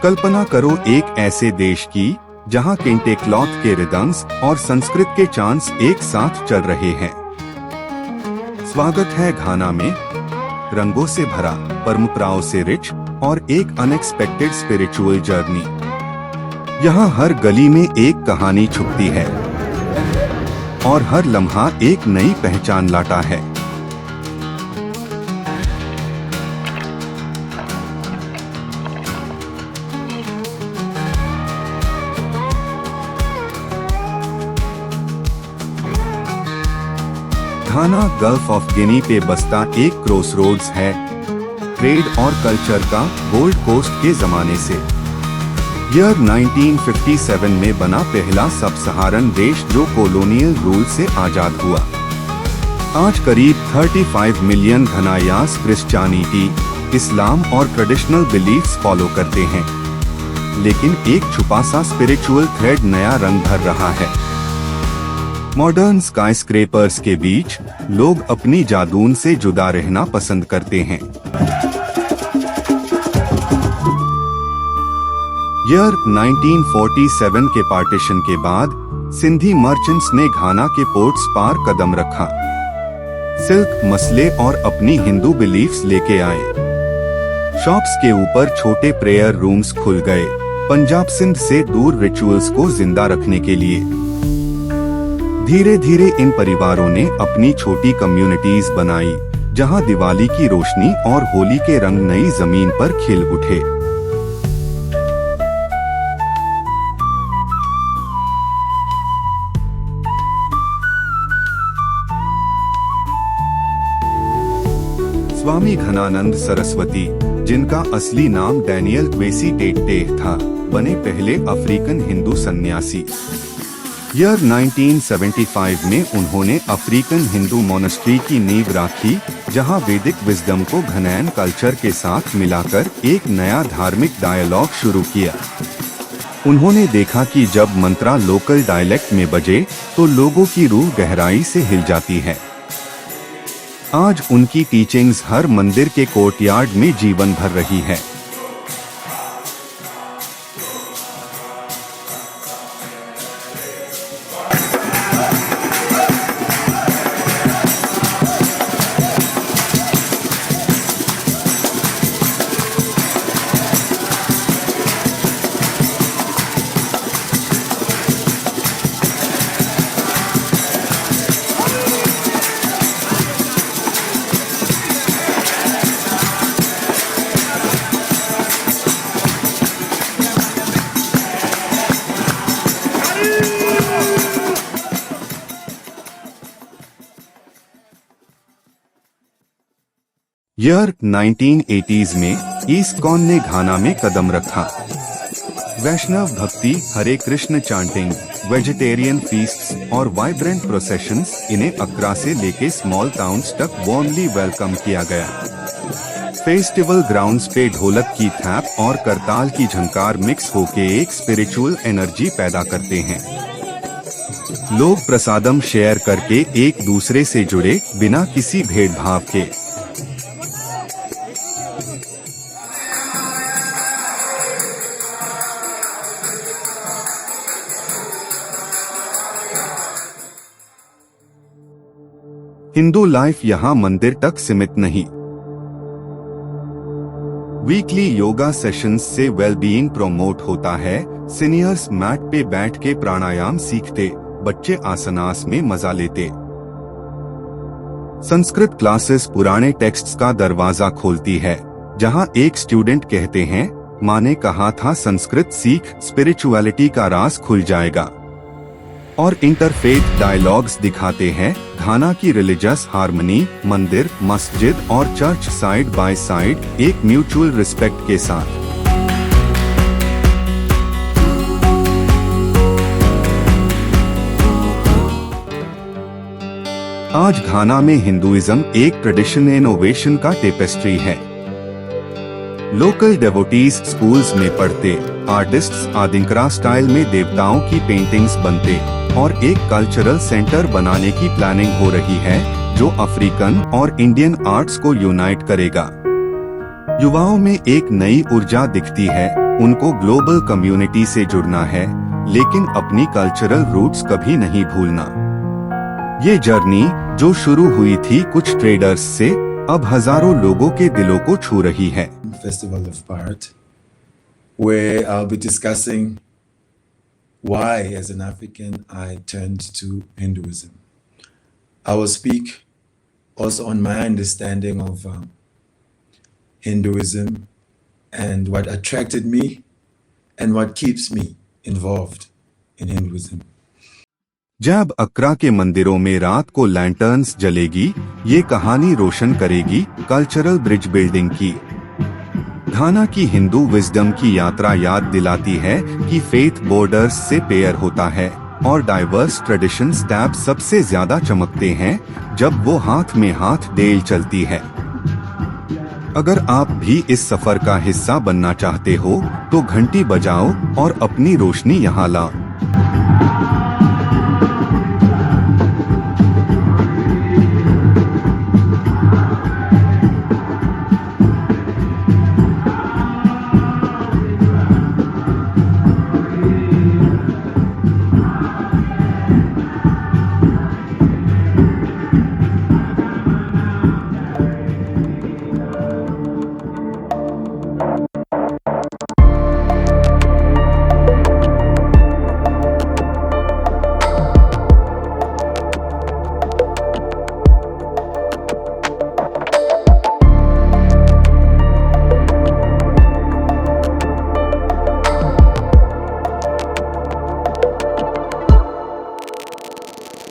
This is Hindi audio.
कल्पना करो एक ऐसे देश की जहां केंटे क्लॉथ के रिदम्स और संस्कृत के चांस एक साथ चल रहे हैं। स्वागत है घाना में, रंगों से भरा, परंपराओं से रिच और एक अनएक्सपेक्टेड स्पिरिचुअल जर्नी। यहाँ हर गली में एक कहानी छुपती है और हर लम्हा एक नई पहचान लाता है। घाना गल्फ ऑफ गिनी पे बसता एक क्रॉसरोड्स है, ट्रेड और कल्चर का गोल्ड कोस्ट के जमाने से। ईयर 1957 में बना पहला सब सहारन देश जो कॉलोनियल रूल से आजाद हुआ। आज करीब 35 मिलियन घनायास क्रिश्चियनिटी, इस्लाम और ट्रेडिशनल बिलीफ्स फॉलो करते हैं, लेकिन एक छुपा सा स्पिरिचुअल थ्रेड नया रंग भर रहा है। मॉडर्न स्काईस्क्रेपर्स के बीच लोग अपनी जादून से जुदा रहना पसंद करते हैं। ईयर 1947 के पार्टीशन के बाद सिंधी मर्चेंट्स ने घाना के पोर्ट्स पार कदम रखा। सिल्क, मसले और अपनी हिंदू बिलीफ्स लेके आए। शॉप्स के ऊपर छोटे प्रेयर रूम्स खुल गए, पंजाब सिंध से दूर रिचुअल्स को जिंदा रखने के लिए। धीरे धीरे इन परिवारों ने अपनी छोटी कम्युनिटीज बनाई, जहां दिवाली की रोशनी और होली के रंग नई जमीन पर खिल उठे। स्वामी घनानंद सरस्वती, जिनका असली नाम डैनियल क्वेसी टेटेह था, बने पहले अफ्रीकन हिंदू सन्यासी। ईयर 1975 में उन्होंने अफ्रीकन हिंदू मोनेस्ट्री की नींव राखी, जहां वैदिक विजडम को घनैन कल्चर के साथ मिलाकर एक नया धार्मिक डायलॉग शुरू किया। उन्होंने देखा कि जब मंत्रा लोकल डायलेक्ट में बजे तो लोगों की रूह गहराई से हिल जाती है। आज उनकी टीचिंग्स हर मंदिर के कोर्टयार्ड में जीवन भर रही है। ईयर 1980s में ईस्कॉन ने घाना में कदम रखा। वैष्णव भक्ति, हरे कृष्ण चांटिंग, वेजिटेरियन फीस्ट्स और वाइब्रेंट प्रोसेशंस, इन्हें अक्रा से लेके स्मॉल टाउन्स तक वार्मली वेलकम किया गया। फेस्टिवल ग्राउंड्स पे ढोलक की थैप और करताल की झंकार मिक्स होके एक स्पिरिचुअल एनर्जी पैदा करते हैं। लोग प्रसादम शेयर करके एक दूसरे से जुड़े बिना किसी भेदभाव के। हिंदू लाइफ यहाँ मंदिर तक सीमित नहीं। वीकली योगा सेशंस से वेलबीइंग प्रोमोट होता है। सीनियर्स मैट पे बैठ के प्राणायाम सीखते, बच्चे आसनास में मजा लेते। संस्कृत क्लासेस पुराने टेक्स्ट्स का दरवाजा खोलती है, जहाँ एक स्टूडेंट कहते हैं, माँ ने कहा था संस्कृत सीख, स्पिरिचुअलिटी का राज खुल जाएगा। और इंटरफेथ डायलॉग्स दिखाते हैं घाना की रिलीजियस हार्मनी, मंदिर, मस्जिद और चर्च साइड बाय साइड एक म्यूचुअल रिस्पेक्ट के साथ। आज घाना में हिंदुइज्म एक ट्रेडिशन इनोवेशन का टेपेस्ट्री है। लोकल डेवोटीज स्कूल्स में पढ़ते, आर्टिस्ट्स आदिंकरा स्टाइल में देवताओं की पेंटिंग्स बनते और एक कल्चरल सेंटर बनाने की प्लानिंग हो रही है जो अफ्रीकन और इंडियन आर्ट्स को यूनाइट करेगा। युवाओं में एक नई ऊर्जा दिखती है, उनको ग्लोबल कम्युनिटी से जुड़ना है, लेकिन अपनी कल्चरल रूट्स कभी नहीं भूलना। ये जर्नी जो शुरू हुई थी कुछ ट्रेडर्स से, अब हजारों लोगों के दिलों को छू रही है। Festival of Bharat, where I'll be discussing why, as an African, I turned to Hinduism. I will speak also on my understanding of Hinduism and what attracted me and what keeps me involved in Hinduism. जब अक्रा के मंदिरों में रात को लैंटर्न्स जलेगी, ये कहानी रोशन करेगी कल्चरल ब्रिज बिल्डिंग की। घाना की हिंदू विजडम की यात्रा याद दिलाती है कि फेथ बॉर्डर्स से पेयर होता है और डाइवर्स ट्रेडिशन टैब सबसे ज्यादा चमकते हैं जब वो हाथ में हाथ डेल चलती है। अगर आप भी इस सफर का हिस्सा बनना चाहते हो तो घंटी बजाओ और अपनी रोशनी यहाँ लाओ।